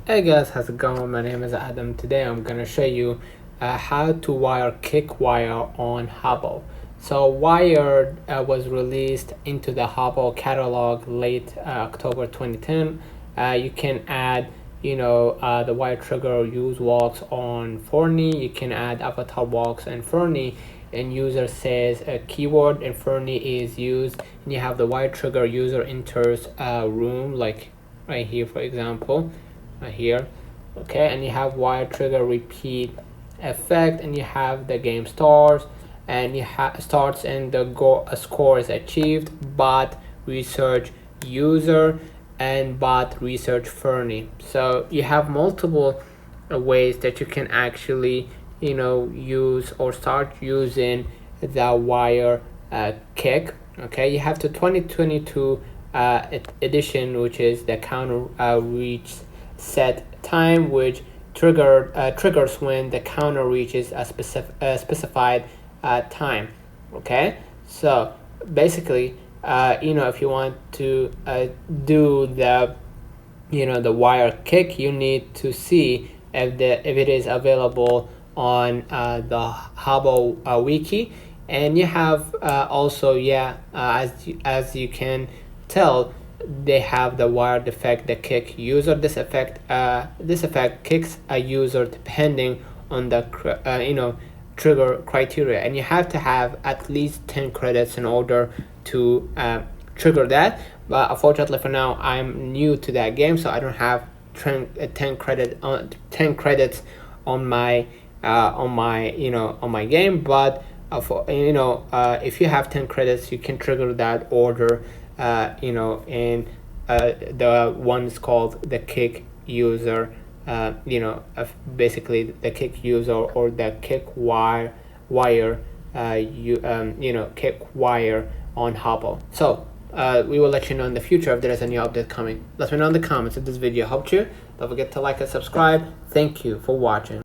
Hey guys, how's it going? My name is Adam. Today I'm gonna show you how to wire kick wire on Habbo. So Wired was released into the Habbo catalog late October 2010. You can add, the wire trigger use walks on Fernie. You can add avatar walks and Fernie. And user says a keyword and Fernie is used. And you have the wire trigger user enters room, like right here, for example. Here, okay, and you have wire trigger repeat effect, and you have the game starts, and you starts and the score is achieved bot research user and bot research Fernie. So you have multiple ways that you can actually use or start using the wire kick. Okay, you have the 2022 edition, which is the counter reach set time, which triggers when the counter reaches a specified time. Okay, so basically if you want to do the the wire kick, you need to see if it is available on the Habbo wiki, and you have also as you can tell, they have the wired effect, the kick user. This effect kicks a user depending on the trigger criteria, and you have to have at least 10 credits in order to trigger that. But unfortunately for now, I'm new to that game, so I don't have 10 credits on my game. But if you have 10 credits, you can trigger that order. And the one is called the kick user, basically the kick user or the kick wire kick wire on Habbo. So we will let you know in the future if there is any update coming. Let me know in the comments if this video helped you. Don't forget to like and subscribe. Thank you for watching.